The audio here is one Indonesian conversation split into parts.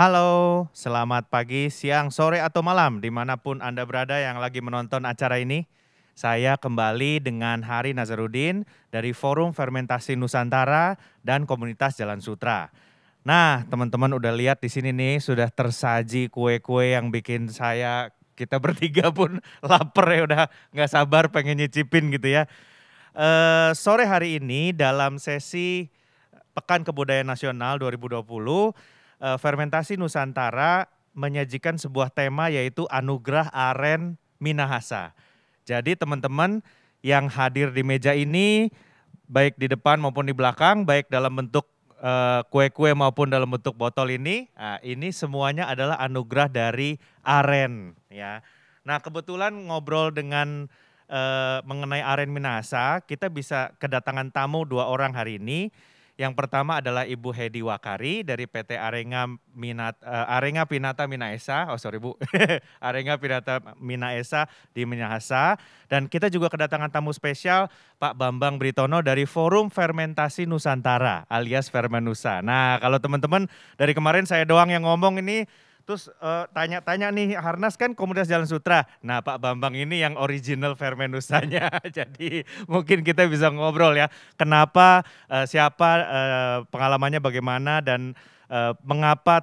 Halo, selamat pagi, siang, sore, atau malam dimanapun Anda berada yang lagi menonton acara ini. Saya kembali dengan Hari Nazarudin dari Forum Fermentasi Nusantara dan Komunitas Jalan Sutra. Nah, teman-teman udah lihat di sini nih sudah tersaji kue-kue yang bikin kita bertiga pun lapar ya, udah nggak sabar pengen nyicipin gitu ya. Sore hari ini dalam sesi Pekan Kebudayaan Nasional 2020, Fermentasi Nusantara menyajikan sebuah tema yaitu Anugerah Aren Minahasa. Jadi teman-teman yang hadir di meja ini, baik di depan maupun di belakang, baik dalam bentuk kue-kue maupun dalam bentuk botol ini semuanya adalah anugerah dari Aren ya. Nah kebetulan ngobrol dengan mengenai Aren Minahasa, kita bisa kedatangan tamu dua orang hari ini. Yang pertama adalah Ibu Hedi Wakari dari PT Arenga Pinata Minaesa. Oh sorry Bu, Arenga Pinata Minaesa di Minahasa. Dan kita juga kedatangan tamu spesial Pak Bambang Britono dari Forum Fermentasi Nusantara alias Fermenusa. Nah kalau teman-teman dari kemarin saya doang yang ngomong ini, terus tanya-tanya nih, Harnas kan komunitas Jalan Sutra. Nah Pak Bambang ini yang original Fermenusanya. Jadi mungkin kita bisa ngobrol ya. Kenapa, siapa, pengalamannya bagaimana, dan mengapa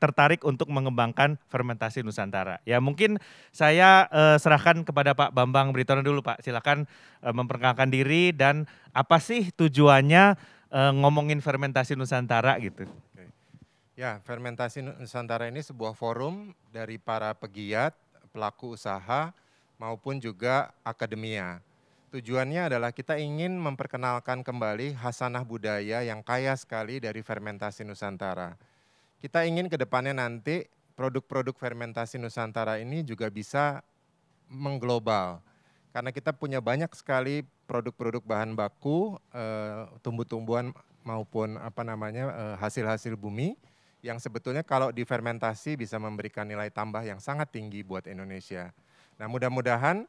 tertarik untuk mengembangkan fermentasi Nusantara. Ya mungkin saya serahkan kepada Pak Bambang Britono dulu Pak. Silakan memperkenalkan diri dan apa sih tujuannya ngomongin fermentasi Nusantara gitu. Ya, Fermentasi Nusantara ini sebuah forum dari para pegiat, pelaku usaha, maupun juga akademia. Tujuannya adalah kita ingin memperkenalkan kembali khasanah budaya yang kaya sekali dari fermentasi Nusantara. Kita ingin ke depannya nanti produk-produk fermentasi Nusantara ini juga bisa mengglobal. Karena kita punya banyak sekali produk-produk bahan baku, tumbuh-tumbuhan maupun hasil-hasil bumi yang sebetulnya kalau difermentasi bisa memberikan nilai tambah yang sangat tinggi buat Indonesia. Nah mudah-mudahan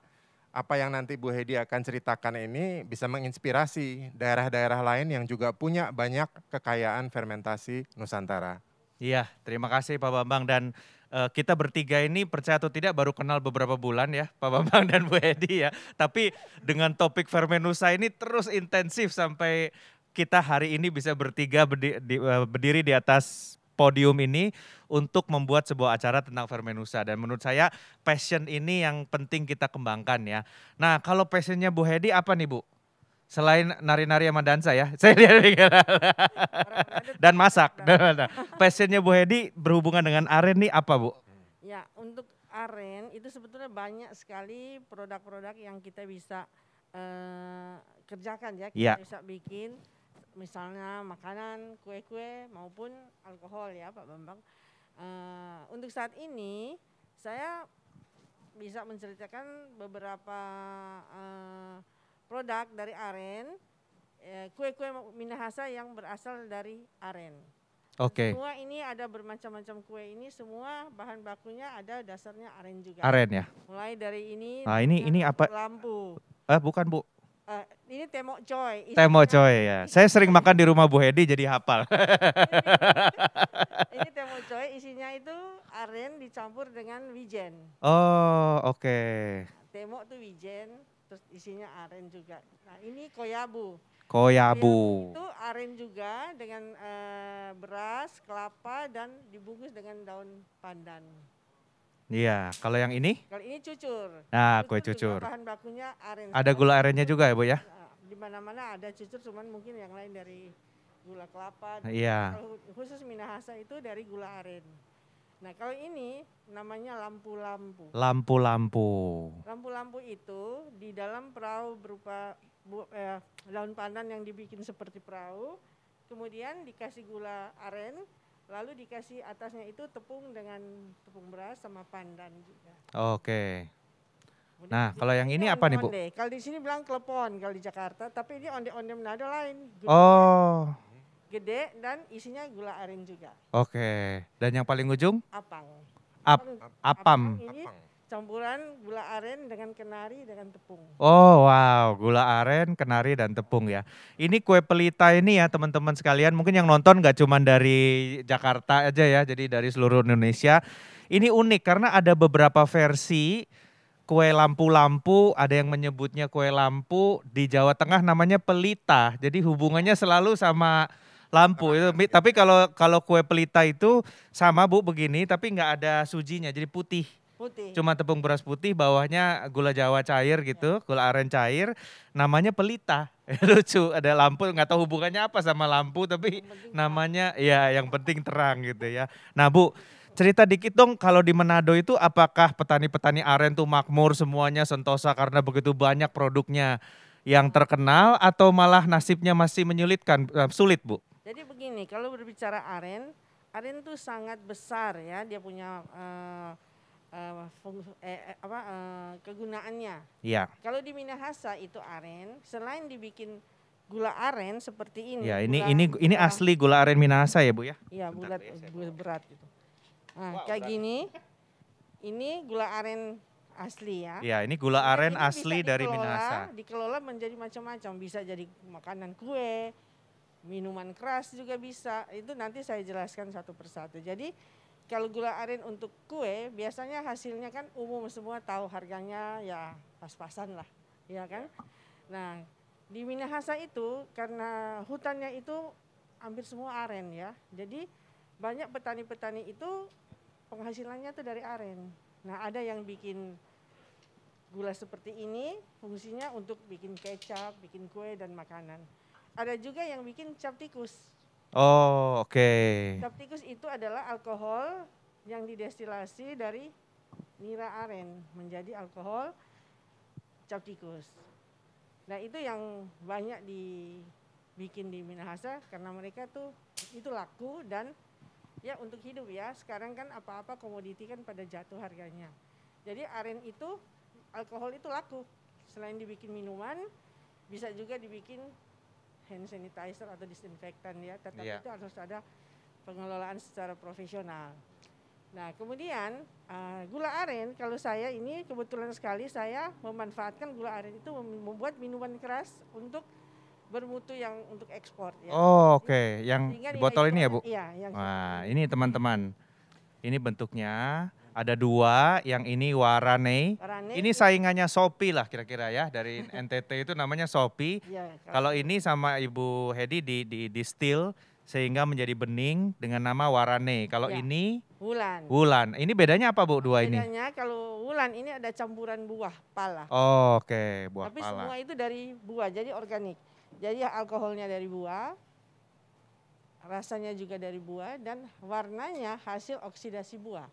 apa yang nanti Bu Hedi akan ceritakan ini bisa menginspirasi daerah-daerah lain yang juga punya banyak kekayaan fermentasi Nusantara. Iya, terima kasih Pak Bambang, dan kita bertiga ini percaya atau tidak baru kenal beberapa bulan ya Pak Bambang dan Bu Hedi ya. Tapi dengan topik Fermenusa ini terus intensif sampai kita hari ini bisa bertiga berdiri di atas podium ini untuk membuat sebuah acara tentang Fermenusa. Dan menurut saya passion ini yang penting kita kembangkan ya. Nah kalau passionnya Bu Hedi apa nih Bu? Selain nari-nari sama dansa ya, saya lihat dan masak. Passionnya Bu Hedi berhubungan dengan aren nih apa Bu? Ya, untuk aren itu sebetulnya banyak sekali produk-produk yang kita bisa kerjakan ya, kita bisa bikin misalnya makanan, kue-kue maupun alkohol ya Pak Bambang. Untuk saat ini saya bisa menceritakan beberapa produk dari aren, kue-kue Minahasa yang berasal dari aren. Oke. Semua ini ada bermacam-macam kue ini, semua bahan bakunya ada dasarnya aren juga. Aren ya. Mulai dari ini. Nah ini apa? Lampu. Bukan Bu. Ini temok coy. Temok coy ya. Saya sering makan di rumah Bu Hedi jadi hafal. Ini temok coy, isinya itu aren dicampur dengan wijen. Oh oke. Temok tuh wijen, terus isinya aren juga. Nah ini koyabu. Koyabu. Itu aren juga dengan beras, kelapa, dan dibungkus dengan daun pandan. Iya, kalau yang ini? Kalau ini cucur. Nah, kue cucur. Bahan bakunya aren. Ada gula arennya juga ya Bu ya? Di mana-mana ada cucur, cuman mungkin yang lain dari gula kelapa. Iya. Kalau khusus Minahasa itu dari gula aren. Nah kalau ini namanya lampu-lampu. Lampu-lampu. Lampu-lampu itu di dalam perahu berupa daun pandan yang dibikin seperti perahu, kemudian dikasih gula aren, lalu dikasih atasnya itu tepung dengan tepung beras sama pandan juga. Oke. Nah kalau yang ini apa nih Bu? Kalau di sini bilang klepon kalau di Jakarta, tapi ini onde-onde Manado lain. Oh. Gede dan isinya gula aren juga. Oke. Dan yang paling ujung? Apang. Apam. Ini campuran gula aren dengan kenari dengan tepung. Oh wow, gula aren, kenari dan tepung ya. Ini kue pelita ini ya teman-teman sekalian, mungkin yang nonton nggak cuma dari Jakarta aja ya, jadi dari seluruh Indonesia. Ini unik karena ada beberapa versi kue lampu-lampu, ada yang menyebutnya kue lampu, di Jawa Tengah namanya pelita. Jadi hubungannya selalu sama lampu itu. Tapi kalau kue pelita itu sama Bu begini, tapi nggak ada sujinya, jadi putih. Putih. Cuma tepung beras putih, bawahnya gula Jawa cair gitu, gula aren cair, namanya pelita. Lucu, ada lampu, nggak tahu hubungannya apa sama lampu, tapi Yang penting namanya ya yang penting terang gitu ya. Nah Bu, cerita dikit dong kalau di Manado itu apakah petani-petani aren tuh makmur semuanya sentosa karena begitu banyak produknya yang terkenal atau malah nasibnya masih menyulitkan, sulit Bu? Jadi begini, kalau berbicara aren, aren itu sangat besar ya, dia punya kegunaannya. Iya. Kalau di Minahasa itu aren, selain dibikin gula aren seperti ini. Ya, gula- ini gula- asli gula aren Minahasa ya Bu ya? Iya, Bentar bulat, ya, saya bulat berat gitu. Nah, Wow, kayak berat. gini, ini gula aren asli ya. Ya, ini gula Kemudian aren ini bisa asli dari dikelola- Minahasa. Dikelola menjadi macam-macam, bisa jadi makanan kue, minuman keras juga bisa. Itu nanti saya jelaskan satu persatu. Jadi kalau gula aren untuk kue, biasanya hasilnya kan umum semua tahu harganya ya pas-pasan lah, ya kan? Nah, di Minahasa itu karena hutannya itu hampir semua aren ya. Jadi banyak petani-petani itu penghasilannya tuh dari aren. Nah, ada yang bikin gula seperti ini fungsinya untuk bikin kecap, bikin kue dan makanan. Ada juga yang bikin cap tikus. Oh, oke. Cap tikus itu adalah alkohol yang didestilasi dari nira aren menjadi alkohol cap tikus. Nah, itu yang banyak dibikin di Minahasa karena mereka tuh itu laku dan ya untuk hidup ya. Sekarang kan apa-apa komoditi kan pada jatuh harganya. Jadi aren itu alkohol itu laku. Selain dibikin minuman, bisa juga dibikin hand sanitizer atau disinfektan ya. Tetapi Iya. itu harus ada pengelolaan secara profesional. Nah, kemudian gula aren, kalau saya ini kebetulan sekali saya memanfaatkan gula aren itu membuat minuman keras untuk bermutu yang untuk ekspor ya. Oh, oke. Yang Sehingga di nilai botol ini ya, Bu? jualnya- Iya, yang Wah, seperti ini teman-teman. Ini bentuknya ada dua, yang ini warane. Warane Ini itu- saingannya Shopee lah kira-kira ya, dari NTT itu namanya Shopee. Iya, Kalau ini sama Ibu Hedi di still sehingga menjadi bening dengan nama warane. Kalau Ya. ini wulan. wulan. Ini bedanya apa Bu dua ini? Bedanya kalau wulan ini ada campuran buah pala. Oh, oke, buah Tapi pala. semua itu dari buah, jadi organik. Jadi alkoholnya dari buah, rasanya juga dari buah dan warnanya hasil oksidasi buah.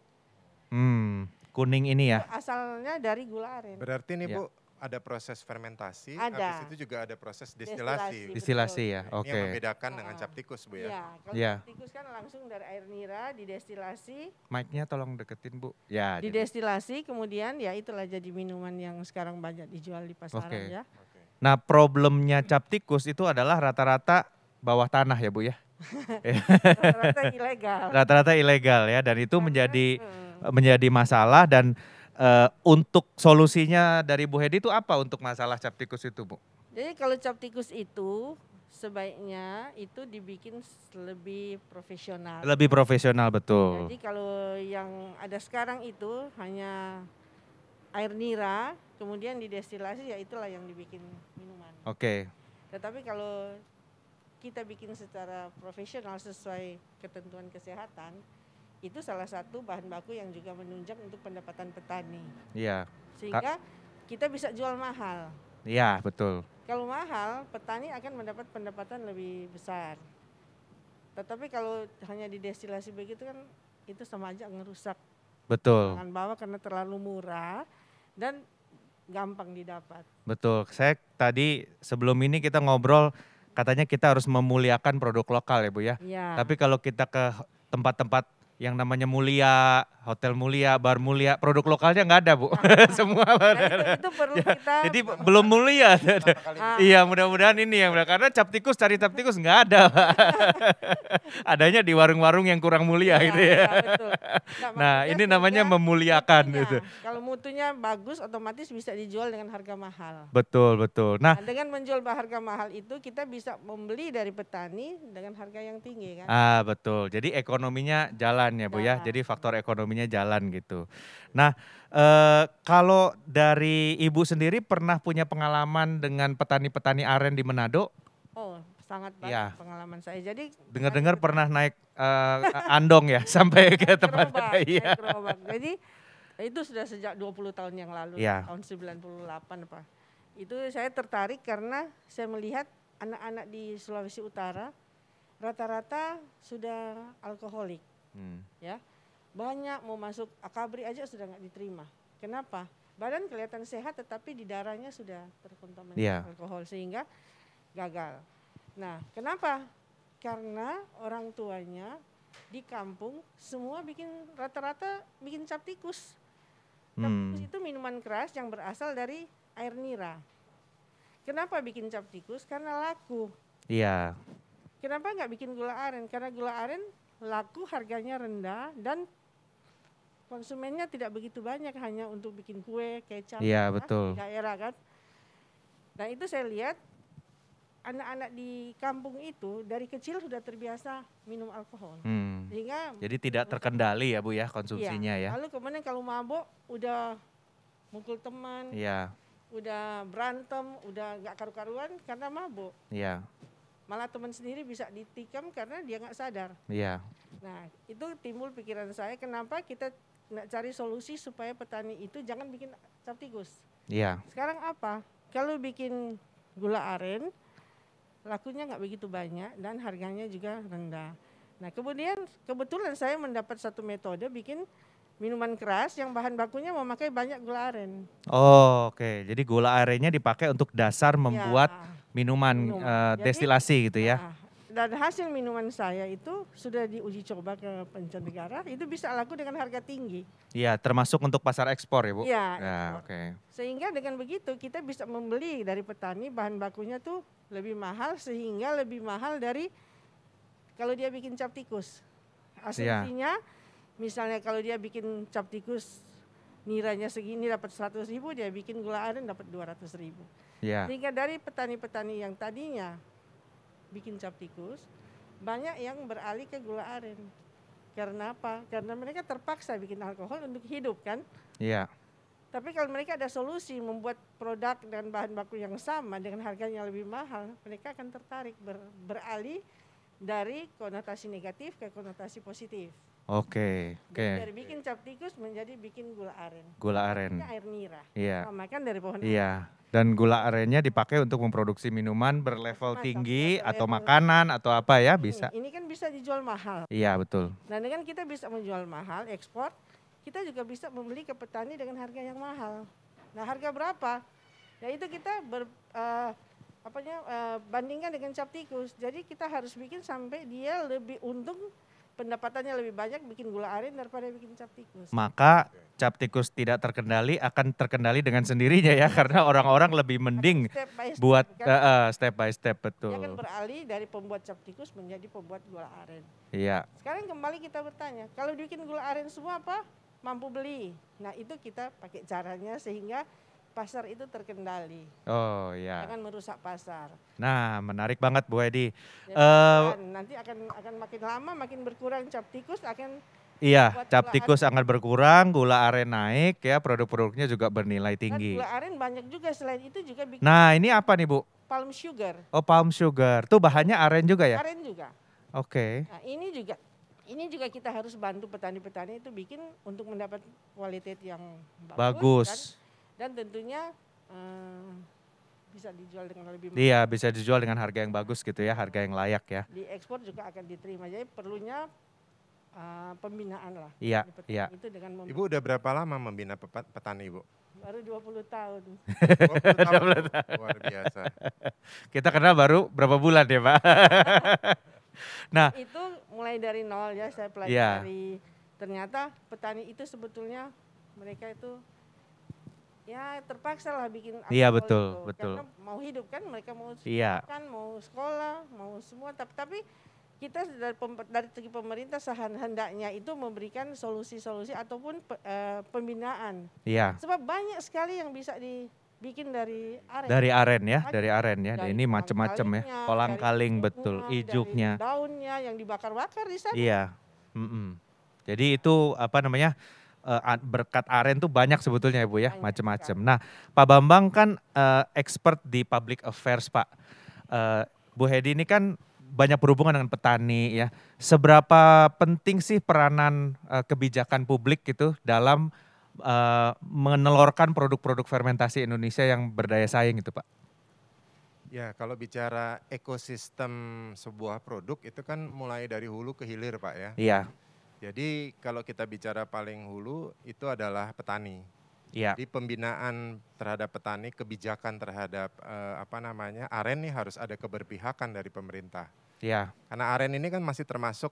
Kuning ini ya. Asalnya dari gula aren. Berarti nih Ya. Bu, ada proses fermentasi, Ada. habis itu juga ada proses Destilasi. destilasi. Distilasi ya. Nah, ini yang Oke. membedakan dengan Ah. cap tikus Bu ya. Iya, kalau Iya. tikus kan langsung dari air nira didestilasi, Mic-nya tolong deketin Bu. Ya. jadi- didestilasi kemudian ya itulah jadi minuman yang sekarang banyak dijual di pasaran Oke. ya. Oke. Nah, problemnya cap tikus itu adalah rata-rata bawah tanah ya Bu ya. Rata-rata ilegal. Rata-rata ilegal ya, dan itu Karena, menjadi masalah. Dan untuk solusinya dari Bu Hedi itu apa untuk masalah cap tikus itu Bu? Jadi kalau cap tikus itu sebaiknya itu dibikin lebih profesional. Lebih profesional betul. Jadi kalau yang ada sekarang itu hanya air nira, kemudian didestilasi ya itulah yang dibikin minuman. Oke. Tetapi kalau kita bikin secara profesional sesuai ketentuan kesehatan, itu salah satu bahan baku yang juga menunjang untuk pendapatan petani. Iya. Sehingga kita bisa jual mahal. Iya, betul. Kalau mahal, petani akan mendapat pendapatan lebih besar. Tetapi kalau hanya didestilasi begitu kan itu sama aja ngerusak Betul. pangan bawah karena terlalu murah dan gampang didapat. Betul. Saya tadi sebelum ini kita ngobrol katanya kita harus memuliakan produk lokal ya Bu ya. Iya. Tapi kalau kita ke tempat-tempat yang namanya Mulia, Hotel Mulia, Bar Mulia, produk lokalnya nggak ada Bu, semua. Nah, itu perlu kita. Jadi belum mulia. Ah. Iya mudah-mudahan ini yang karena cap tikus cari cap tikus nggak ada Pak. Adanya di warung-warung yang kurang mulia Iya, gitu ya. iya, betul. Nah maksudnya ini namanya sehingga memuliakan mutunya, gitu. Kalau mutunya bagus otomatis bisa dijual dengan harga mahal. Betul betul. Nah Nah, dengan menjual harga mahal itu kita bisa membeli dari petani dengan harga yang tinggi kan. betul. Jadi ekonominya jalan ya Bu ya. Jalan. Jadi faktor ekonominya jalan gitu. Nah kalau dari Ibu sendiri pernah punya pengalaman dengan petani-petani aren di Manado? Oh, sangat Iya. banyak pengalaman saya. Jadi Dengar-dengar pernah naik andong ya sampai ke tempat gerobak, iya. naik gerobak. Jadi itu sudah sejak 20 tahun yang lalu, Iya. tahun 98 apa. Itu saya tertarik karena saya melihat anak-anak di Sulawesi Utara rata-rata sudah alkoholik, ya. Banyak mau masuk akabri aja sudah nggak diterima. Kenapa? Badan kelihatan sehat tetapi di darahnya sudah terkontaminasi Iya. alkohol sehingga gagal. Nah, kenapa? Karena orang tuanya di kampung semua rata-rata bikin cap tikus. Cap tikus itu minuman keras yang berasal dari air nira. Kenapa bikin cap tikus? Karena laku. Iya. Kenapa nggak bikin gula aren? Karena gula aren laku, harganya rendah dan konsumennya tidak begitu banyak, hanya untuk bikin kue, kecap, Iya, ya, betul. di daerah kan. Nah itu saya lihat anak-anak di kampung itu dari kecil sudah terbiasa minum alkohol. Sehingga Jadi tidak terkendali ya Bu ya konsumsinya iya. ya. Lalu kemudian kalau mabuk udah mukul teman, Iya. udah berantem, udah nggak karu-karuan karena mabuk. Iya. Malah teman sendiri bisa ditikam karena dia nggak sadar. Iya. Nah itu timbul pikiran saya kenapa kita nggak cari solusi supaya petani itu jangan bikin cap tikus. Iya. Sekarang apa? Kalau bikin gula aren lakunya nggak begitu banyak dan harganya juga rendah. Nah kemudian kebetulan saya mendapat satu metode bikin minuman keras yang bahan bakunya memakai banyak gula aren. Oh, oke. Jadi gula arennya dipakai untuk dasar membuat minuman Jadi, destilasi gitu ya. Nah, dan hasil minuman saya itu sudah diuji coba ke mancanegara, itu bisa laku dengan harga tinggi. Iya, termasuk untuk pasar ekspor ya Bu? Iya. Ya, ekspor. oke. Sehingga dengan begitu kita bisa membeli dari petani bahan bakunya tuh lebih mahal sehingga lebih mahal dari kalau dia bikin cap tikus. Asumsinya misalnya kalau dia bikin cap tikus niranya segini dapat 100.000, dia bikin gula aren dapat 200.000. Iya. Sehingga dari petani-petani yang tadinya bikin cap tikus, banyak yang beralih ke gula aren. Karena apa? Karena mereka terpaksa bikin alkohol untuk hidup kan. Iya. Tapi kalau mereka ada solusi membuat produk dengan bahan baku yang sama dengan harganya lebih mahal, mereka akan tertarik beralih dari konotasi negatif ke konotasi positif. Oke. Dari bikin cap tikus menjadi bikin gula aren. Gula aren. Ini air nira. Iya. Makan dari pohon. Iya. Dan gula arennya dipakai untuk memproduksi minuman berlevel tinggi atau makanan atau apa ya bisa. Ini kan bisa dijual mahal. Iya betul. Nah dengan kita bisa menjual mahal, ekspor, kita juga bisa membeli ke petani dengan harga yang mahal. Nah harga berapa? Ya itu kita bandingkan dengan cap tikus. Jadi kita harus bikin sampai dia lebih untung, pendapatannya lebih banyak bikin gula aren daripada bikin cap tikus. Maka cap tikus tidak terkendali akan terkendali dengan sendirinya ya karena orang-orang lebih mending buat step by step betul. Dia akan beralih dari pembuat cap tikus menjadi pembuat gula aren. Iya. Sekarang kembali kita bertanya, kalau bikin gula aren semua apa? Mampu beli. Nah itu kita pakai caranya sehingga pasar itu terkendali. Oh iya. Jangan merusak pasar. Nah menarik banget Bu Edi. Nanti akan makin lama makin berkurang cap tikus akan. Iya, cap tikus akan berkurang, gula aren naik ya, produk-produknya juga bernilai tinggi. Dan gula aren banyak juga selain itu juga bikin. Nah ini apa nih Bu? Palm sugar. Oh palm sugar, tuh bahannya aren juga ya? Aren juga. Oke. Nah ini juga kita harus bantu petani-petani itu bikin untuk mendapat kualitas yang bagus. Dan tentunya bisa dijual dengan lebih mahal. Iya bisa dijual dengan harga yang bagus gitu ya, harga yang layak ya. Di ekspor juga akan diterima, jadi perlunya pembinaan lah. Iya, iya. Itu dengan Ibu udah berapa lama membina petani Ibu? Baru 20 tahun. 20 tahun. Luar biasa. Kita kenal baru berapa bulan ya Pak? Nah itu mulai dari nol ya, saya Iya. pelajari. Ternyata petani itu sebetulnya mereka itu ya terpaksa lah bikin Iya, alkohol betul, itu. betul. Karena mau hidup kan, mereka mau Iya. makan, mau sekolah, mau semua. Tapi kita dari segi pemerintah hendaknya itu memberikan solusi-solusi ataupun pembinaan. Iya. Sebab banyak sekali yang bisa dibikin dari aren. Dari aren ya, Banyak. dari aren ya. Dari Ini macam-macam ya. kolang-kalingnya, Kolang-kaling dari betul, ijuknya, ijuknya. dari daunnya yang dibakar-bakar di sana. Iya. Jadi itu apa namanya? Berkat aren tuh banyak sebetulnya ya Bu ya, Banyak macam-macam. sekali. Nah, Pak Bambang kan expert di public affairs Pak. Bu Hedi ini kan banyak berhubungan dengan petani ya. Seberapa penting sih peranan kebijakan publik gitu dalam menelurkan produk-produk fermentasi Indonesia yang berdaya saing gitu Pak? Ya, kalau bicara ekosistem sebuah produk itu kan mulai dari hulu ke hilir Pak ya. Iya, Jadi kalau kita bicara paling hulu itu adalah petani. iya, Jadi pembinaan terhadap petani, kebijakan terhadap aren nih harus ada keberpihakan dari pemerintah. iya, Karena aren ini kan masih termasuk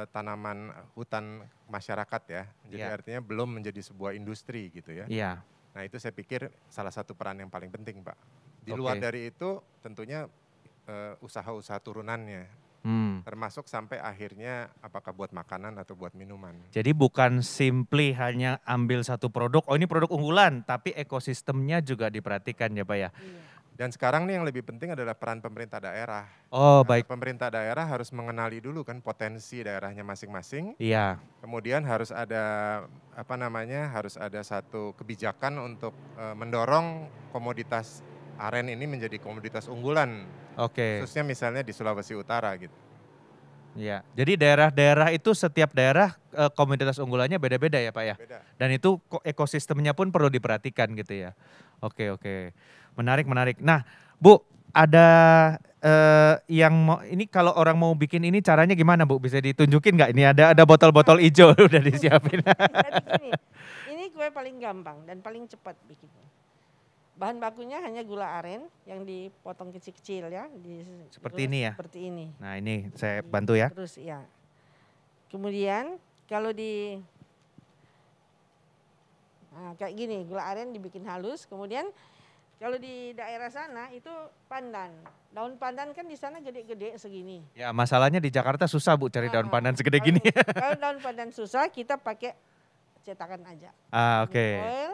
tanaman hutan masyarakat ya. Jadi Iya. artinya belum menjadi sebuah industri gitu ya. iya. Nah itu saya pikir salah satu peran yang paling penting Pak. Di Oke. luar dari itu tentunya usaha-usaha turunannya. Termasuk sampai akhirnya apakah buat makanan atau buat minuman. Jadi bukan simply hanya ambil satu produk, oh ini produk unggulan, tapi ekosistemnya juga diperhatikan ya Pak ya? Iya. Dan sekarang nih yang lebih penting adalah peran pemerintah daerah. Oh Karena baik, pemerintah daerah harus mengenali dulu kan potensi daerahnya masing-masing. iya, Kemudian harus ada harus ada satu kebijakan untuk mendorong komoditas aren ini menjadi komoditas unggulan. oke. Khususnya misalnya di Sulawesi Utara gitu. Iya, jadi daerah-daerah itu setiap daerah komoditas unggulannya beda-beda ya Pak ya? Beda. Dan itu ekosistemnya pun perlu diperhatikan gitu ya? Oke, oke. Menarik, menarik. Nah Bu, ada yang mau, ini kalau orang mau bikin ini caranya gimana Bu? Bisa ditunjukin nggak? Ini ada botol-botol hijau udah disiapin. Jadi gini, ini kue paling gampang dan paling cepat bikinnya. Bahan bakunya hanya gula aren yang dipotong kecil-kecil ya. Seperti ini ya? Seperti ini. Nah ini saya bantu ya. Terus ya. Kemudian kalau kayak gini, gula aren dibikin halus. Kemudian kalau di daerah sana itu pandan. Daun pandan kan di sana gede-gede segini. Ya masalahnya di Jakarta susah Bu cari daun pandan segede Kalau- gini. Kalau daun pandan susah, kita pakai cetakan aja. Oke. Oil,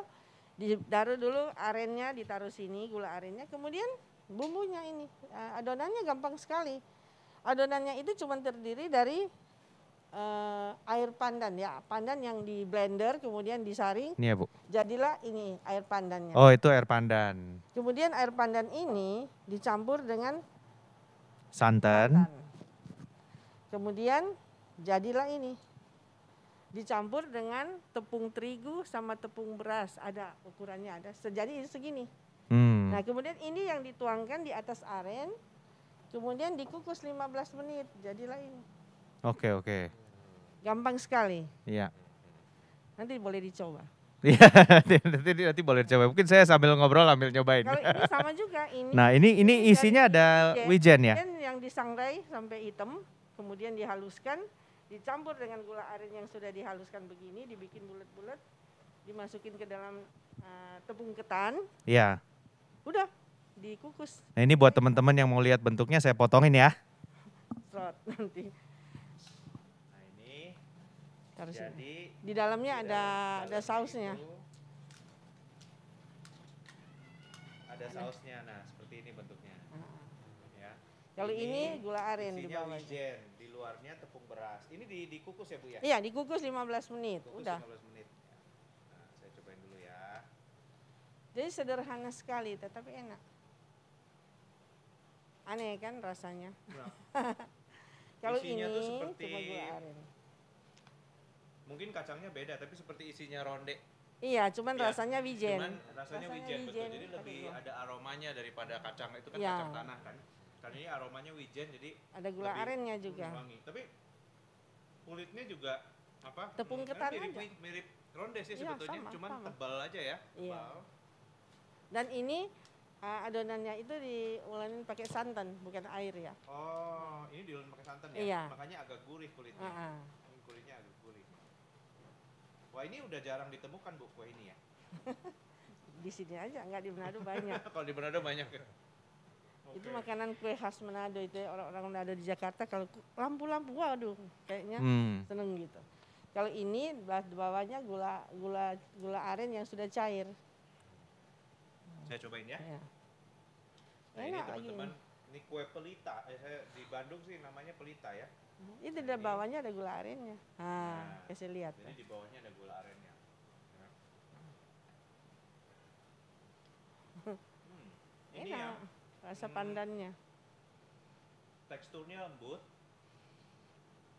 ditaruh dulu arennya, ditaruh sini gula arennya, kemudian bumbunya ini. Adonannya gampang sekali. Adonannya itu cuma terdiri dari air pandan ya, pandan yang di blender kemudian disaring, Ini ya Bu. jadilah ini air pandannya. Oh itu air pandan. Kemudian air pandan ini dicampur dengan Santan. santan. Kemudian jadilah ini. Dicampur dengan tepung terigu sama tepung beras, ada ukurannya ada. Jadi segini. Nah, kemudian ini yang dituangkan di atas aren. Kemudian dikukus 15 menit. Jadilah ini. Oke, oke. Gampang sekali. Iya. Nanti boleh dicoba. Iya, nanti boleh coba. Mungkin saya sambil ngobrol sambil nyobain. Kalau ini sama juga ini. Nah, ini isinya ada wijen ya? Wijen yang disangrai sampai hitam, kemudian dihaluskan, dicampur dengan gula aren yang sudah dihaluskan begini, dibikin bulat-bulat, dimasukin ke dalam tepung ketan. Iya. Udah dikukus. Nah, ini buat teman-teman yang mau lihat bentuknya saya potongin ya. Slot nanti. Nah, ini Taruh sini. jadi Di dalamnya ada sausnya. ada sausnya. Nah, seperti ini bentuknya. Ya. Kalau ini gula aren di Isinya bawah. wijen, di luarnya tepung beras. Ini dikukus ya Bu ya? Iya, dikukus 15 menit. Kukus Udah. 15 menit. Nah, saya cobain dulu ya. Jadi sederhana sekali tetapi enak. Aneh kan rasanya. Kalau Isinya ini tuh seperti- cuma gula aren. Mungkin kacangnya beda, tapi seperti isinya ronde. Iya, cuman Ya, rasanya wijen. Cuman rasanya wijen, betul. Jadi pakai lebih gula. ada aromanya daripada kacang itu kan Ya. kacang tanah kan. Karena ini aromanya wijen jadi Ada gula lebih arennya juga. wangi. Tapi kulitnya juga apa? Tepung kan ketan mirip, aja. mirip ronde sih Iya, sebetulnya, sama, cuman sama. tebal aja ya. Iya. Tebal. Dan ini Adonannya itu diulanin pakai santan, bukan air ya. Oh, ini diulek pakai santan ya? Iya. Makanya agak gurih kulitnya. Kulitnya agak gurih. Wah, ini udah jarang ditemukan Bu, kue ini ya? Di sini aja, nggak di Manado banyak. Kalau di Manado banyak ya? Itu makanan kue khas Manado itu ya, orang-orang Manado di Jakarta kalau lampu-lampu, waduh kayaknya seneng gitu. Kalau ini bawahnya gula aren yang sudah cair. Saya cobain ya. Ya. Nah ini Enak teman-teman, lagi. ini kue pelita. Saya di Bandung sih namanya pelita ya. Itu di bawahnya ada gula arennya. Kasih lihat. Jadi di bawahnya ada gula arennya. Ya. Ini Enak, yang rasa pandannya. teksturnya lembut,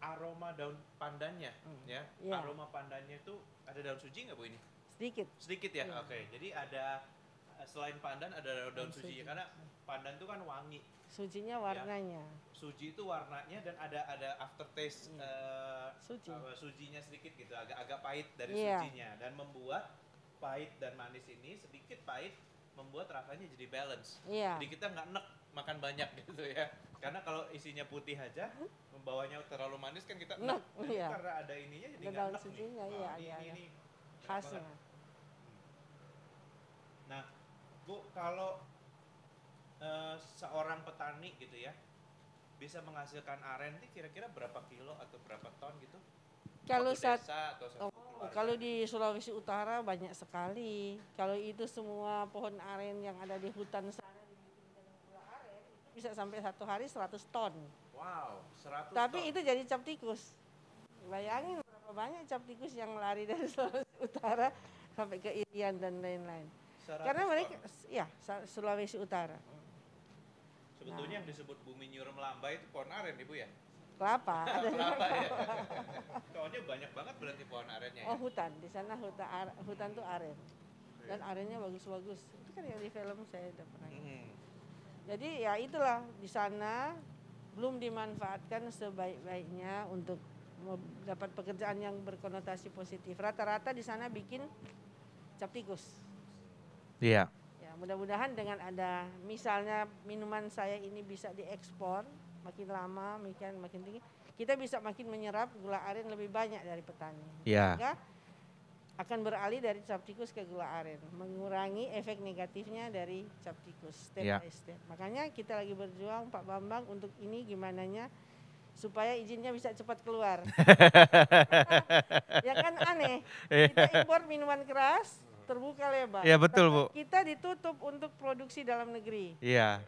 aroma daun pandannya, ya. Iya. Aroma pandannya itu ada daun suji nggak Bu ini? Sedikit. Sedikit ya. Iya. Oke. Jadi ada selain pandan ada daun suji. sujinya karena pandan itu kan wangi. Sujinya warnanya. Suji itu warnanya dan ada aftertaste Suji. sujinya sedikit gitu, agak pahit dari Iya. sujinya dan membuat pahit dan manis ini sedikit pahit membuat rasanya jadi balance. Iya. Jadi kita nggak enek makan banyak gitu ya. Karena kalau isinya putih aja, membawanya terlalu manis kan kita enek. Jadi Iya. karena ada ininya jadi Ada nggak daun enek sujinya, nih. iya, Wah, iya, ini enak Khasnya. banget. Nah, Bu, kalau seorang petani gitu ya, bisa menghasilkan aren ini kira-kira berapa kilo atau berapa ton gitu? Kalau Satu desa atau satu keluarga? kalau di Sulawesi Utara banyak sekali. Kalau itu semua pohon aren yang ada di hutan sana dibikin dengan gula aren, itu bisa sampai satu hari 100 ton. Wow, 100 Tapi ton. itu jadi cap tikus. Bayangin berapa banyak cap tikus yang lari dari Sulawesi Utara sampai ke Irian dan lain-lain. 100 Karena mereka, ton. ya Sulawesi Utara. Sebetulnya yang disebut bumi nyurum lambai itu pohon aren Ibu ya? Kelapa. Ada Kelapa ya? Soalnya banyak banget berarti pohon arennya ya? Oh hutan, di sana hutan tuh aren. Dan arennya bagus-bagus. Itu kan yang di film saya udah pernah. Jadi ya itulah di sana belum dimanfaatkan sebaik-baiknya untuk dapat pekerjaan yang berkonotasi positif. Rata-rata di sana bikin cap tikus. Iya. Ya, mudah-mudahan dengan ada misalnya minuman saya ini bisa diekspor makin lama, makin tinggi, kita bisa makin menyerap gula aren lebih banyak dari petani. Iya. Sehingga akan beralih dari cap tikus ke gula aren, mengurangi efek negatifnya dari cap tikus step by step. Makanya kita lagi berjuang Pak Bambang untuk ini gimananya supaya izinnya bisa cepat keluar. Ya kan aneh, kita impor minuman keras terbuka lebar. Iya betul Bu. Kita ditutup untuk produksi dalam negeri. Iya.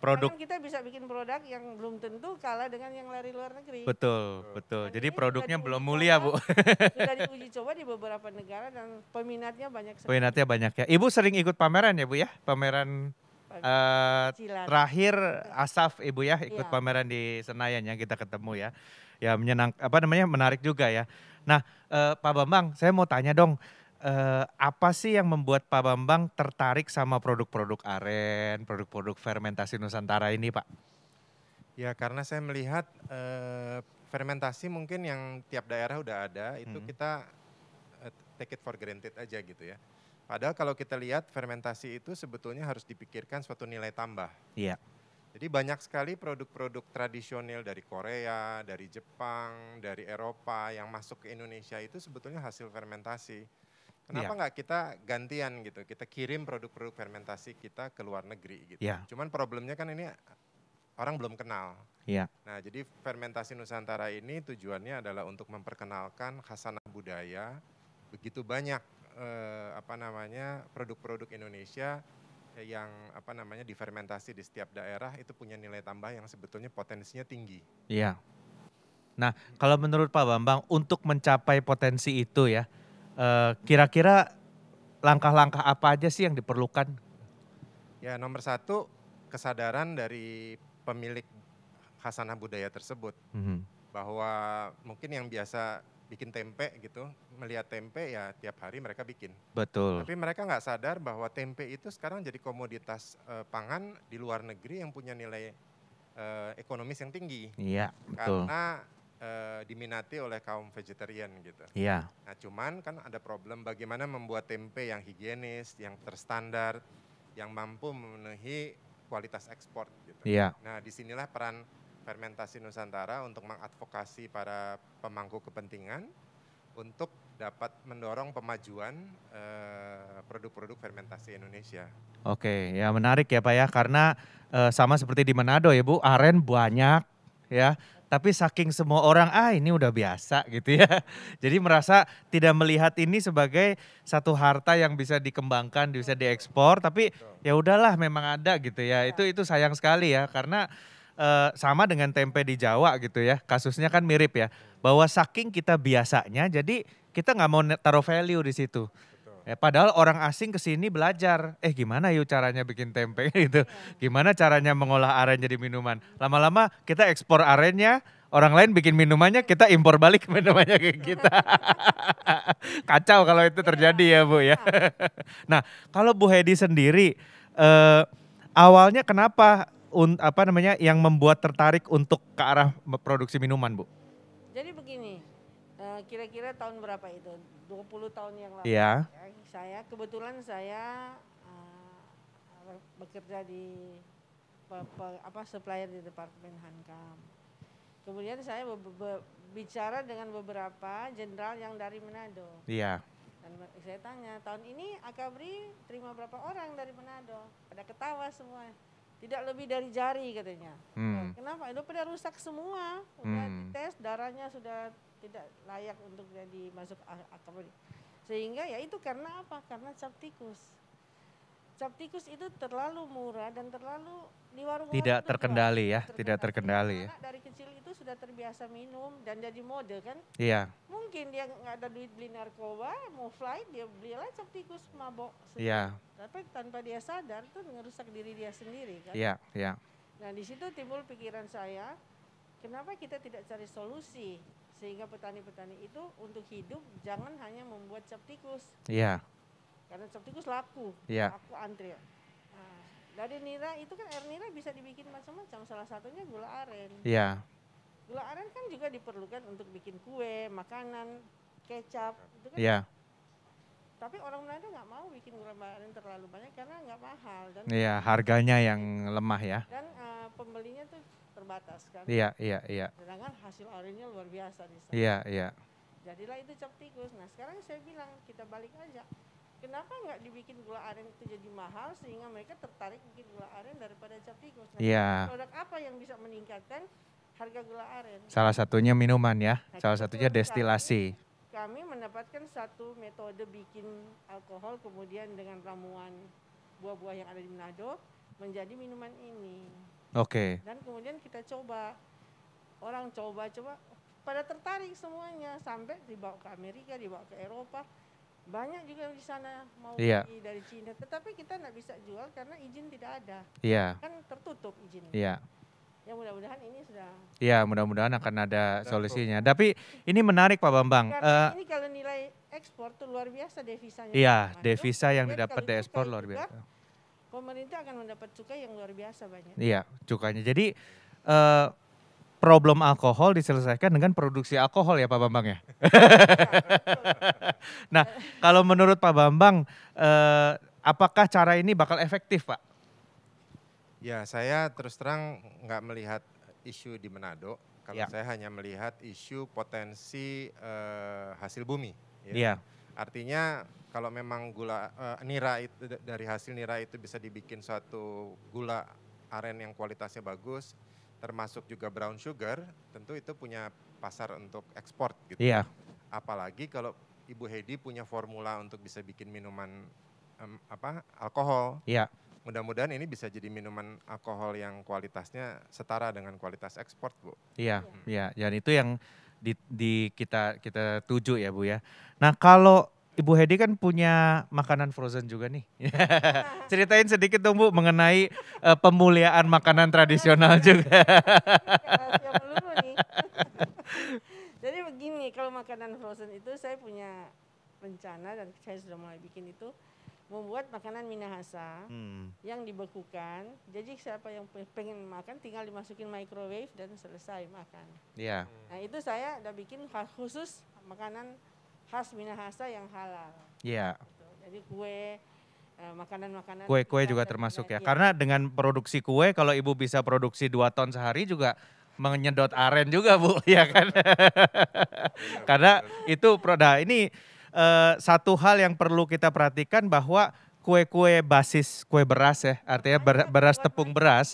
Produk kita bisa bikin produk yang belum tentu kalah dengan yang lari luar negeri. Betul. Dan Jadi ini produknya sudah belum diuji mulia coba, Bu. Sudah diuji coba di beberapa negara dan peminatnya banyak sekali. Peminatnya banyak ya. Ibu sering ikut pameran ya Bu ya? Pameran Kecilan. terakhir Asaf Ibu ya ikut Iya. pameran di Senayan ya kita ketemu ya. Ya menarik juga ya. Nah Pak Bambang saya mau tanya dong. Apa sih yang membuat Pak Bambang tertarik sama produk-produk aren, produk-produk fermentasi Nusantara ini Pak? Ya karena saya melihat fermentasi mungkin yang tiap daerah udah ada, itu kita take it for granted aja gitu ya. Padahal kalau kita lihat fermentasi itu sebetulnya harus dipikirkan suatu nilai tambah. Iya. Jadi banyak sekali produk-produk tradisional dari Korea, dari Jepang, dari Eropa yang masuk ke Indonesia itu sebetulnya hasil fermentasi. Kenapa nggak kita gantian gitu, kita kirim produk-produk fermentasi kita ke luar negeri gitu. Yeah. Cuman problemnya kan ini orang belum kenal. Yeah. Nah jadi fermentasi Nusantara ini tujuannya adalah untuk memperkenalkan khasanah budaya, begitu banyak produk-produk Indonesia yang difermentasi di setiap daerah itu punya nilai tambah yang sebetulnya potensinya tinggi. Iya. Nah kalau menurut Pak Bambang untuk mencapai potensi itu ya, kira-kira langkah-langkah apa aja sih yang diperlukan? Ya nomor satu kesadaran dari pemilik khasanah budaya tersebut bahwa mungkin yang biasa bikin tempe gitu, melihat tempe ya tiap hari mereka bikin. Betul. Tapi mereka nggak sadar bahwa tempe itu sekarang jadi komoditas pangan di luar negeri yang punya nilai ekonomis yang tinggi. Iya betul. Karena diminati oleh kaum vegetarian gitu. Iya. Nah cuman kan ada problem bagaimana membuat tempe yang higienis, yang terstandar, yang mampu memenuhi kualitas ekspor gitu. Iya. Nah, disinilah peran fermentasi Nusantara untuk mengadvokasi para pemangku kepentingan untuk dapat mendorong pemajuan produk-produk fermentasi Indonesia. Oke, ya menarik ya Pak ya, karena sama seperti di Manado ya Bu, aren banyak ya, tapi saking semua orang, ini udah biasa gitu ya. Jadi merasa tidak melihat ini sebagai satu harta yang bisa dikembangkan, bisa diekspor, tapi ya udahlah memang ada gitu ya. Itu sayang sekali ya, karena sama dengan tempe di Jawa gitu ya, kasusnya kan mirip ya, bahwa saking kita biasanya, jadi kita nggak mau taruh value di situ. Padahal orang asing ke sini belajar, gimana yuk caranya bikin tempe gitu. Gimana caranya mengolah aren jadi minuman. Lama-lama kita ekspor arennya, orang lain bikin minumannya, kita impor balik minumannya ke kita. Kacau kalau itu terjadi ya Bu ya. Nah, kalau Bu Hedi sendiri, awalnya kenapa yang membuat tertarik untuk ke arah produksi minuman Bu? Jadi begini, kira-kira tahun berapa itu? 20 tahun yang lalu. Iya. Kebetulan saya bekerja di supplier di Departemen Hankam. Kemudian saya bicara dengan beberapa jenderal yang dari Manado. Iya. Dan saya tanya, tahun ini Akabri terima berapa orang dari Manado? Pada ketawa semua. Tidak lebih dari jari katanya. Kenapa? Itu pada rusak semua. Udah dites, darahnya sudah tidak layak untuk jadi masuk Akabri. Sehingga ya itu karena apa? Karena cap tikus. Cap tikus itu terlalu murah dan terlalu di warung-warung tidak terkendali ya, tidak terkendali ya. Dari kecil itu sudah terbiasa minum dan jadi mode kan. Iya. Mungkin dia nggak ada duit beli narkoba, mau flight dia belilah cap tikus mabok. Iya. Tapi tanpa dia sadar itu ngerusak diri dia sendiri kan. Iya, iya. Nah di situ timbul pikiran saya, kenapa kita tidak cari solusi sehingga petani-petani itu untuk hidup jangan hanya membuat cap tikus. Iya. Karena cap tikus laku, laku antri. Nah, dari nira itu kan air nira bisa dibikin macam-macam, salah satunya gula aren. Iya. Gula aren kan juga diperlukan untuk bikin kue, makanan, kecap, itu kan. Iya. Tapi orang Manado nggak mau bikin gula aren terlalu banyak karena nggak mahal. Dan iya, harganya yang lemah ya. Dan pembelinya tuh terbatas kan. Iya, iya, iya. Sedangkan hasil arennya luar biasa di sana. Iya, iya. Jadilah itu cap tikus. Nah sekarang saya bilang kita balik aja. Kenapa nggak dibikin gula aren itu jadi mahal sehingga mereka tertarik bikin gula aren daripada cap tikus? Nah, produk apa yang bisa meningkatkan harga gula aren? Salah satunya minuman ya, salah satunya destilasi. Kami mendapatkan satu metode bikin alkohol kemudian dengan ramuan buah-buah yang ada di Manado menjadi minuman ini. Oke. Dan kemudian kita coba, orang coba pada tertarik semuanya sampai dibawa ke Amerika, dibawa ke Eropa. Banyak juga di sana mau beli dari Cina, tetapi kita nggak bisa jual karena izin tidak ada. Iya. Kan tertutup izinnya. Iya. Ya mudah-mudahan ini sudah. Iya, mudah-mudahan akan ada solusinya. Tapi ini menarik Pak Bambang. Karena ini kalau nilai ekspor tuh luar biasa devisanya. Iya, devisa yang didapat di ekspor luar biasa. Pemerintah akan mendapat cukai yang luar biasa banyak. Iya, cukainya. Jadi problem alkohol diselesaikan dengan produksi alkohol ya Pak Bambang ya. Nah, kalau menurut Pak Bambang, apakah cara ini bakal efektif Pak? Ya, saya terus terang nggak melihat isu di Manado. Kalau saya hanya melihat isu potensi hasil bumi. Ya. Iya. Artinya kalau memang gula nira itu dari hasil nira itu bisa dibikin suatu gula aren yang kualitasnya bagus, termasuk juga brown sugar, tentu itu punya pasar untuk ekspor gitu. Iya. Apalagi kalau Ibu Hedi punya formula untuk bisa bikin minuman alkohol. Iya. Mudah-mudahan ini bisa jadi minuman alkohol yang kualitasnya setara dengan kualitas ekspor, Bu. Iya, iya. Dan itu yang kita tuju ya Bu ya. Nah kalau Ibu Hedi kan punya makanan frozen juga nih. Ceritain sedikit dong Bu mengenai pemuliaan makanan tradisional juga. Jadi begini, kalau makanan frozen itu saya punya rencana dan saya sudah mulai bikin itu. Membuat makanan Minahasa yang dibekukan. Jadi siapa yang pengen makan tinggal dimasukin microwave dan selesai makan. Iya. Nah itu saya udah bikin khusus makanan khas Minahasa yang halal. Iya. Jadi kue makanan-makanan. Kue-kue kita juga dan termasuk ya. lain-lain. Karena dengan produksi kue, kalau Ibu bisa produksi 2 ton sehari juga menyedot aren juga Bu, ya kan? Karena itu produk ini satu hal yang perlu kita perhatikan bahwa kue-kue basis kue beras ya, artinya Banyak beras buat tepung mereka. beras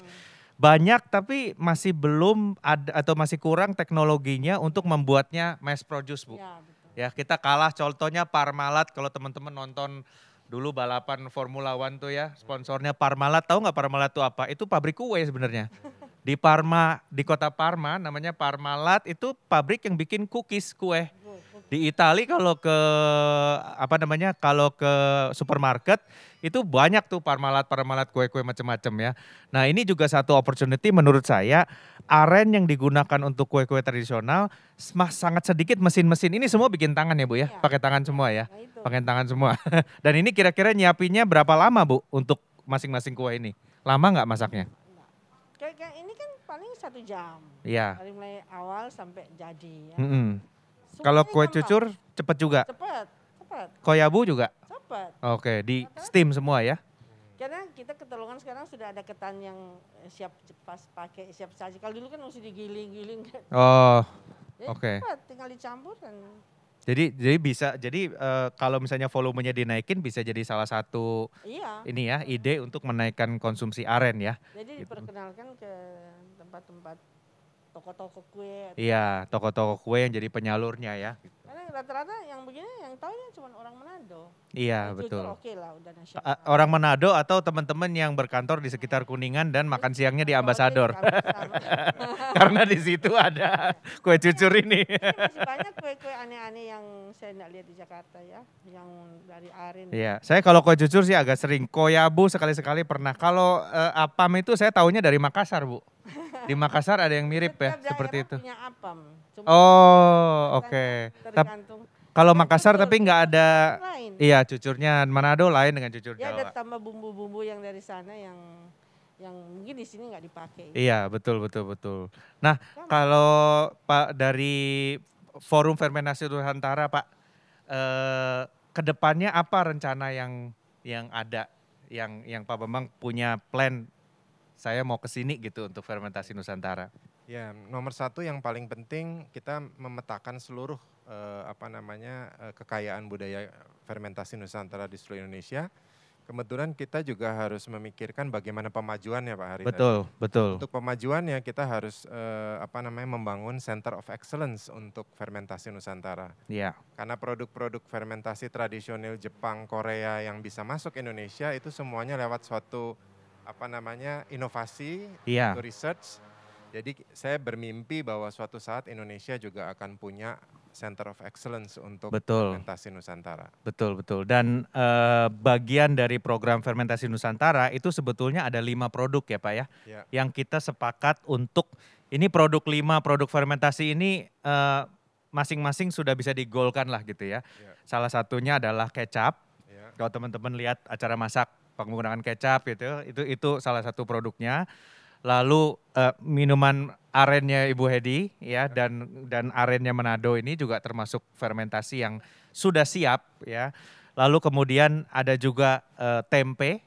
banyak tapi masih belum ada atau masih kurang teknologinya untuk membuatnya mass produce Bu. Ya, betul. Ya kita kalah contohnya Parmalat kalau teman-teman nonton dulu balapan Formula One tuh ya sponsornya Parmalat, tahu nggak Parmalat itu apa? Itu pabrik kue sebenarnya. Di Parma, di kota Parma namanya Parmalat itu pabrik yang bikin cookies kue. Di Itali kalau ke apa namanya kalau ke supermarket itu banyak tuh Parmalat kue-kue macam-macam ya. Nah ini juga satu opportunity menurut saya aren yang digunakan untuk kue-kue tradisional sangat sedikit mesin-mesin ini semua bikin tangan ya Bu ya, Iya. pakai tangan semua ya, Nah, itu. pakai tangan semua. Dan ini kira-kira nyiapinnya berapa lama Bu untuk masing-masing kue ini? Lama nggak masaknya? Kayak ini kan paling 1 jam. Iya. Dari mulai awal sampai jadi ya. Kalau Semuanya kue gampang. cucur cepet juga, Cepat. koyabu juga. Cepat. Oke, di steam semua ya. Karena kita ketolongan sekarang sudah ada ketan yang siap pas pakai siap saji. Kalau dulu kan mesti digiling-giling. Oh, Jadi oke. cepat, tinggal dicampur dan Jadi bisa kalau misalnya volumenya dinaikin bisa jadi salah satu iya. ini ya ide untuk menaikkan konsumsi aren ya. Jadi Gitu. diperkenalkan ke tempat-tempat toko-toko kue. Iya, toko-toko kue yang jadi penyalurnya ya. Karena rata-rata yang begini yang tahunya cuma orang Manado. Iya, Jujur betul. Oke lah udah nasional. Orang Manado atau teman-teman yang berkantor di sekitar Kuningan dan makan siangnya di Ambasador. Karena di situ ada kue cucur ini. Masih banyak kue-kue aneh-aneh yang saya tidak lihat di Jakarta ya, yang dari aren. Iya, saya kalau kue cucur sih agak sering. Koyabu sekali-sekali pernah. Kalau apam itu saya taunya dari Makassar, Bu. Di Makassar ada yang mirip ya, Setiap seperti daerah itu. punya apam. Cuma Oh, oke. tergantung. Kalau Dan Makassar cucur, tapi nggak ada, lain. iya cucurnya Manado lain dengan cucur Ya ada Jawa. tambah bumbu-bumbu yang dari sana yang mungkin di sini nggak dipakai. Iya, betul. Nah, kalau Pak dari Forum Fermentasi Nusantara, Pak, kedepannya apa rencana yang ada, yang Pak Bambang punya plan? Saya mau ke sini gitu untuk fermentasi Nusantara. Ya, nomor 1 yang paling penting kita memetakan seluruh kekayaan budaya fermentasi Nusantara di seluruh Indonesia. Kebetulan kita juga harus memikirkan bagaimana pemajuannya Pak Hari. Betul. Untuk pemajuannya kita harus membangun Center of Excellence untuk fermentasi Nusantara. Iya. Karena produk-produk fermentasi tradisional Jepang, Korea yang bisa masuk Indonesia itu semuanya lewat suatu inovasi, Iya. research. Jadi saya bermimpi bahwa suatu saat Indonesia juga akan punya Center of Excellence untuk fermentasi Nusantara. Betul. Dan bagian dari program fermentasi Nusantara itu sebetulnya ada 5 produk ya Pak ya. Yang kita sepakat untuk, ini 5 produk fermentasi ini masing-masing sudah bisa digolkan lah gitu ya. Salah satunya adalah kecap. Kalau teman-teman lihat acara masak penggunaan kecap gitu, itu salah satu produknya. Lalu minuman arennya Ibu Hedi ya dan arennya Manado ini juga termasuk fermentasi yang sudah siap ya. Lalu kemudian ada juga tempe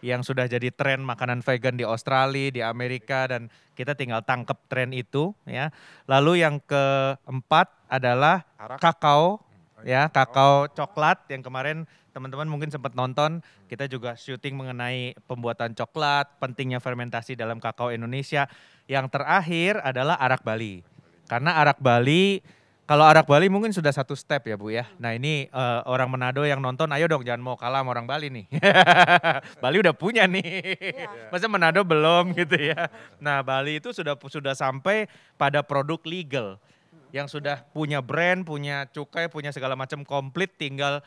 yang sudah jadi tren makanan vegan di Australia, di Amerika dan kita tinggal tangkep tren itu ya. Lalu yang keempat adalah kakao ya, kakao coklat yang kemarin teman-teman mungkin sempat nonton, kita juga syuting mengenai pembuatan coklat, pentingnya fermentasi dalam kakao Indonesia. Yang terakhir adalah arak Bali. Karena arak Bali, kalau arak Bali mungkin sudah satu step ya Bu ya. Nah ini orang Manado yang nonton, ayo dong jangan mau kalah sama orang Bali nih. Bali udah punya nih, masa Manado belum gitu ya. Nah Bali itu sudah sampai pada produk legal. Yang sudah punya brand, punya cukai, punya segala macam komplit, tinggal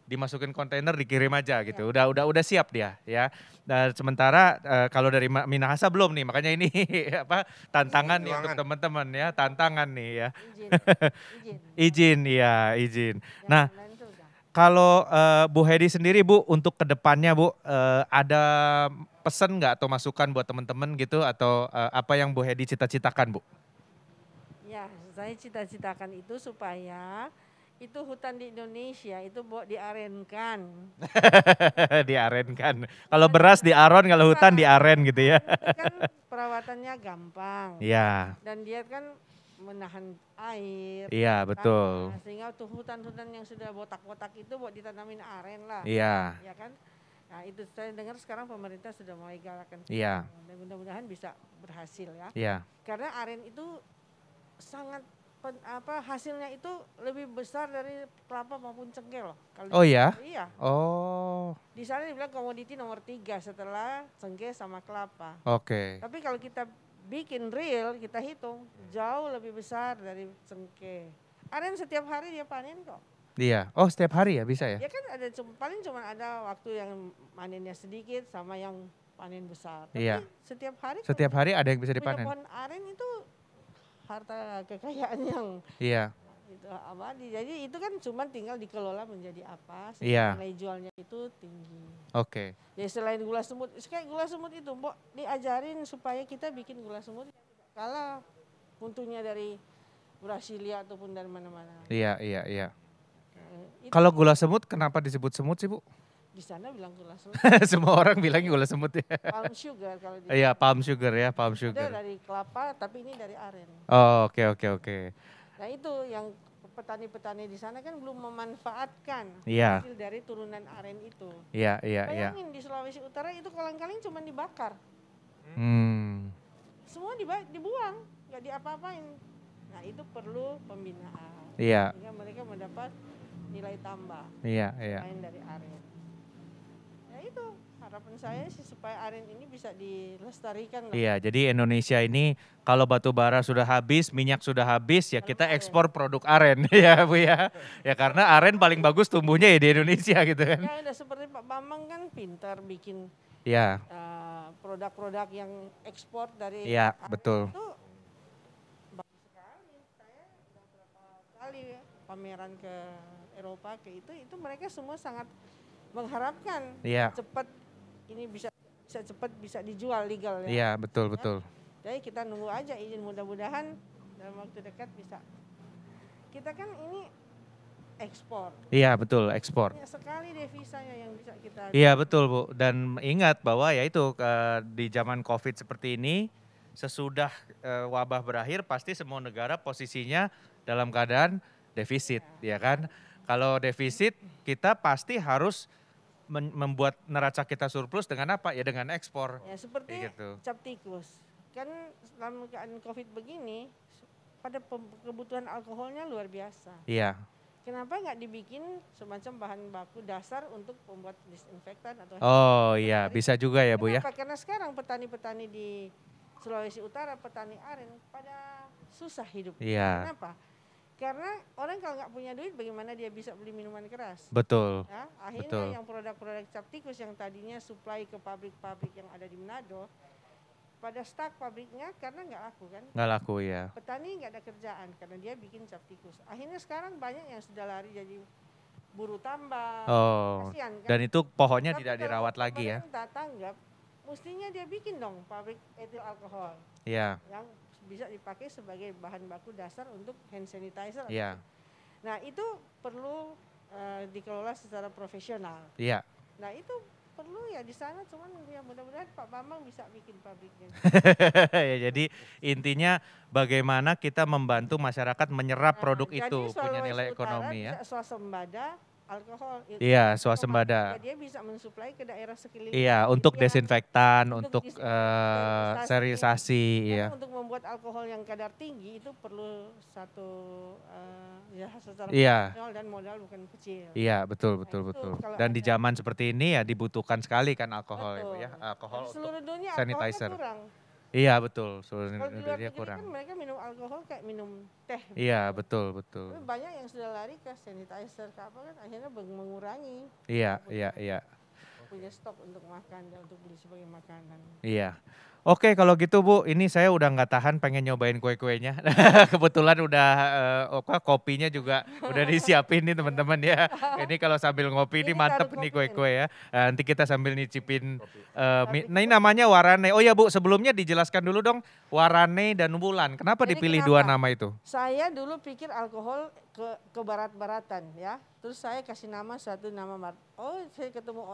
dimasukin kontainer dikirim aja gitu. Udah siap dia ya. Dan sementara kalau dari Minahasa belum nih. Makanya ini tantangan nih untuk teman-teman ya, tantangan nih ya. Izin. Nah, kalau Bu Hedi sendiri Bu untuk kedepannya Bu ada pesan nggak atau masukan buat teman-teman gitu atau apa yang Bu Hedi cita-citakan Bu? Ya, saya cita-citakan itu supaya Itu hutan di Indonesia itu diarenkan. Diarenkan. Kalau beras diaron, kalau hutan diaren gitu ya. Itu kan perawatannya gampang. Iya, Dan dia kan menahan air. iya betul. Tanah, sehingga tuh hutan-hutan yang sudah botak-botak itu buat ditanamin aren lah. Iya, Ya kan? Nah itu saya dengar sekarang pemerintah sudah mulai galakan. iya, Dan mudah-mudahan bisa berhasil ya. iya. Karena aren itu sangat hasilnya itu lebih besar dari kelapa maupun cengkeh loh. Kalau Oh ya? iya. Oh, Di sana dibilang komoditi nomor 3 setelah cengkeh sama kelapa. oke. Tapi kalau kita bikin real, kita hitung jauh lebih besar dari cengkeh. Aren setiap hari dia panen kok. Iya. Oh, setiap hari ya bisa ya? Ya kan ada paling cuma ada waktu yang panennya sedikit sama yang panen besar. Tapi Iya. setiap hari Setiap hari ada yang bisa punya dipanen. pohon aren itu harta kekayaan yang Iya, itu abadi. Jadi itu kan cuma tinggal dikelola menjadi apa Iya. sehingga nilai jualnya itu tinggi. oke. Ya selain gula semut, kayak gula semut itu, Mbok, diajarin supaya kita bikin gula semut yang tidak kalah mutunya dari Brasilia ataupun dari mana-mana. Iya, iya, iya. Itu Kalau gula semut kenapa disebut semut sih, Bu? di sana bilang gula semut, Semua orang bilangnya gula semut ya. palm sugar kalau di Iya, palm sugar ya, palm ada sugar. dari kelapa tapi ini dari aren. Oh, oke, oke, oke. Nah itu yang petani-petani di sana kan belum memanfaatkan Iya, hasil dari turunan aren itu. iya, iya, iya. Bayangin di Sulawesi Utara itu kolang-kaling cuma dibakar, Hmm, semua dibuang, nggak diapa-apain. Nah itu perlu pembinaan, iya, sehingga mereka mendapat nilai tambah iya, iya. selain dari aren. Ya itu harapan saya sih supaya aren ini bisa dilestarikan lah. Iya, jadi Indonesia ini kalau batu bara sudah habis, minyak sudah habis, ya kita ekspor produk aren ya Bu ya. Ya karena aren paling bagus tumbuhnya ya di Indonesia gitu kan. Ya udah seperti Pak Bambang kan pintar bikin Iya, produk-produk yang ekspor dari iya aren betul. itu bagus sekali. Saya udah berapa kali ya, pameran ke Eropa ke itu mereka semua sangat mengharapkan Iya, cepat ini bisa cepat bisa dijual legal ya. iya betul, betul. Jadi kita nunggu aja izin, mudah-mudahan dalam waktu dekat bisa. Kita kan ini ekspor. Iya betul, ekspor. Banyak sekali devisanya yang bisa kita. Iya betul Bu, dan ingat bahwa ya itu di zaman COVID seperti ini, sesudah wabah berakhir pasti semua negara posisinya dalam keadaan defisit, ya kan? Kalau defisit kita pasti harus membuat neraca kita surplus dengan apa? Ya dengan ekspor. Ya seperti Kayak gitu. cap tikus. Kan dalam keadaan COVID begini, pada kebutuhan alkoholnya luar biasa. Iya, Kenapa nggak dibikin semacam bahan baku dasar untuk membuat disinfektan atau oh iya bisa juga ya Bu ya. Kenapa? Karena sekarang petani-petani di Sulawesi Utara, petani aren pada susah hidup. Iya, Kenapa? Karena orang kalau nggak punya duit, bagaimana dia bisa beli minuman keras? betul. Ya, akhirnya Betul. yang produk-produk cap tikus yang tadinya supply ke pabrik-pabrik yang ada di Manado, pada stuck pabriknya karena nggak laku kan. Nggak laku ya. Petani nggak ada kerjaan karena dia bikin cap tikus. Akhirnya sekarang banyak yang sudah lari jadi buru tambang. Oh, Kasihan kan? dan itu pohonnya Tapi tidak kalau dirawat lagi ya. pemerintah tanggap, mestinya dia bikin dong pabrik etil alkohol Iya, yang bisa dipakai sebagai bahan baku dasar untuk hand sanitizer. iya, Nah itu perlu dikelola secara profesional. iya. Nah itu perlu ya di sana, cuman ya mudah-mudahan Pak Bambang bisa bikin pabriknya. Ya, jadi intinya bagaimana kita membantu masyarakat menyerap produk Jadi itu punya Sulawesi nilai Utara ekonomi ya. bisa swasembada alkohol. Iya, swasembada. Dia bisa mensuplai ke daerah sekeliling. Iya, untuk Yang desinfektan, untuk sterilisasi. sterilisasi, iya. Karena untuk membuat alkohol yang kadar tinggi itu perlu satu ya secara Iya. profesional dan modal bukan kecil. Iya, betul, Nah, betul, itu betul. kalau Dan di ada- zaman seperti ini ya dibutuhkan sekali kan alkohol ya, Bu, Betul. ya. Alkohol Di untuk seluruh dunia sanitizer. alkoholnya kurang. Iya, betul. Seluruh Kalau di luar dunia negeri kurang. kan mereka minum alkohol kayak minum teh. Iya, betul, betul. Tapi banyak yang sudah lari ke sanitizer ke apa kan akhirnya mengurangi. Iya, iya, iya. punya stok untuk makan dan untuk beli sebagai makanan. Iya. Oke kalau gitu Bu, ini saya udah nggak tahan pengen nyobain kue-kuenya. Kebetulan udah kopinya juga udah disiapin nih teman-teman ya. Ini kalau sambil ngopi ini Ini mantep baru nih kopi kue-kue ya. Nanti kita sambil nyicipin. Tapi Nah ini namanya warane. Oh ya Bu, sebelumnya dijelaskan dulu dong warane dan wulan. Kenapa Jadi dipilih dua kenapa? nama itu? Saya dulu pikir alkohol ke barat-baratan ya. Terus saya kasih nama satu nama oh saya ketemu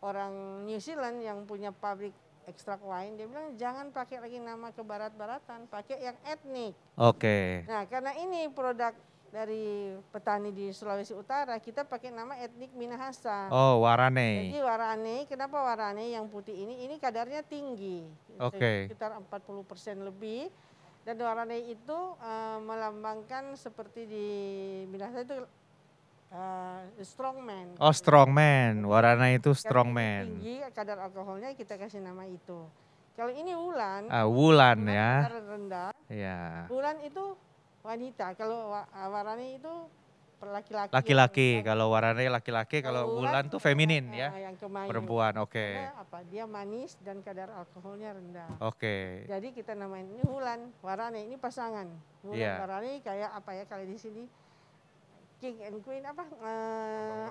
orang New Zealand yang punya pabrik extract wine, dia bilang jangan pakai lagi nama ke barat-baratan, pakai yang etnik. Oke. Nah, karena ini produk dari petani di Sulawesi Utara, kita pakai nama etnik Minahasa. Oh Jadi warane. warane, kenapa warane yang putih ini kadarnya tinggi, Oke. sekitar 40% lebih. Dan warane itu melambangkan seperti di Minahasa itu strongman. Oh strongman, warana itu Karena ini strongman. tinggi kadar alkoholnya kita kasih nama itu. Kalau ini wulan, Wulan wulan ya. kadar rendah. Ya. Wulan itu wanita, kalau warani itu laki-laki. Laki-laki, kalau warane laki-laki, kalau wulan tuh feminin ya. Yang kemayu. Perempuan, oke. Karena apa? Dia manis dan kadar alkoholnya rendah. Oke. Jadi kita namain ini wulan, warane ini pasangan. Wulan Iya. warane kayak apa ya kalau di sini King and Queen apa?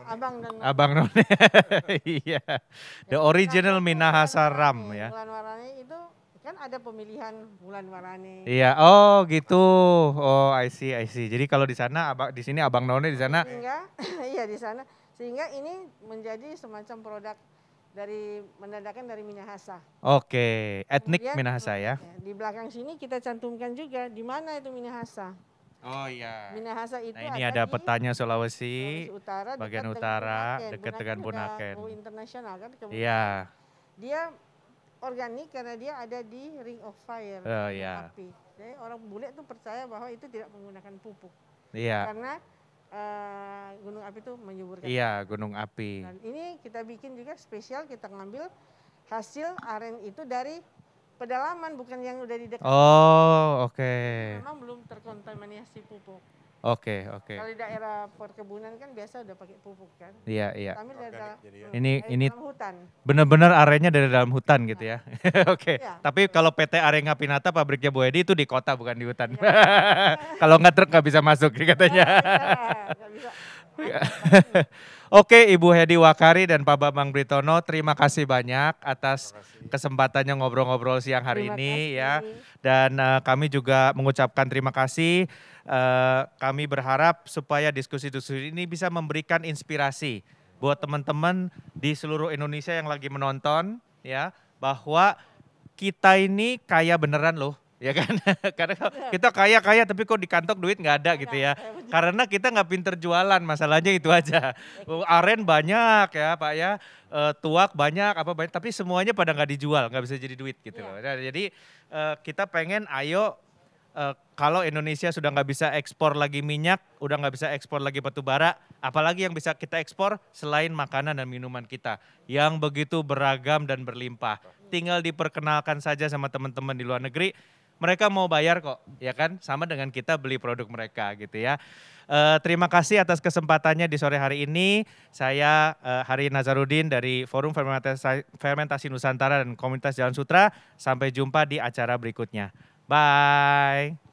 Abang dan Abang None. Iya. The original Minahasa Ram ya. Wulan warane itu kan ada pemilihan bulan warane. Iya, oh gitu. Oh, I see, I see. Jadi kalau di sana di sini Abang None, di sana Sehingga iya di sana sehingga ini menjadi semacam produk menandakan dari Minahasa. oke, etnik Kemudian, Minahasa ya. Di belakang sini kita cantumkan juga di mana itu Minahasa. Oh iya. Minahasa itu Nah, ini ada di petanya Sulawesi Sulawesi, Utara, bagian dekat utara, dengan dekat dengan Bunaken. Go internasional kan. Iya. Dia organik karena dia ada di Ring of Fire. Oh iya. Api. Jadi orang bule tuh percaya bahwa itu tidak menggunakan pupuk. Iya. Karena gunung api itu menyuburkan. Iya, gunung api. Dan ini kita bikin juga spesial, kita ngambil hasil aren itu dari pedalaman, bukan yang udah di dekat. Oh, oke. Memang belum terkontaminasi pupuk. Oke, oke. Kalau di daerah perkebunan kan biasa udah pakai pupuk kan. Iya, iya. Kami dari Ini dalam hutan. benar-benar areanya dari dalam hutan gitu ya. Oke. Iya. Tapi kalau PT Arenga Pinata pabriknya Bu Edi itu di kota bukan di hutan. Iya. Kalau nggak truk nggak bisa masuk katanya. Nggak bisa. Oke Ibu Hedi Wakari dan Pak Bambang Britono, terima kasih banyak atas kesempatannya ngobrol-ngobrol siang hari Terima ini kasih. ya. Dan kami juga mengucapkan terima kasih. Kami berharap supaya diskusi-diskusi ini bisa memberikan inspirasi buat teman-teman di seluruh Indonesia yang lagi menonton ya, bahwa kita ini kaya beneran loh. Ya kan, karena kita kaya tapi kok di kantong duit nggak ada gitu ya. Karena kita nggak pinter jualan, masalahnya itu aja. Aren banyak ya Pak ya, tuak banyak, apa banyak, tapi semuanya pada nggak dijual, nggak bisa jadi duit gitu loh. Nah, jadi kita pengen ayo kalau Indonesia sudah nggak bisa ekspor lagi minyak, udah nggak bisa ekspor lagi batu bara, apalagi yang bisa kita ekspor selain makanan dan minuman kita yang begitu beragam dan berlimpah. Tinggal diperkenalkan saja sama teman-teman di luar negeri. Mereka mau bayar kok, ya kan? Sama dengan kita beli produk mereka gitu ya. Terima kasih atas kesempatannya di sore hari ini. Saya Hari Nazarudin dari Forum Fermentasi Nusantara dan Komunitas Jalan Sutra. Sampai jumpa di acara berikutnya. Bye.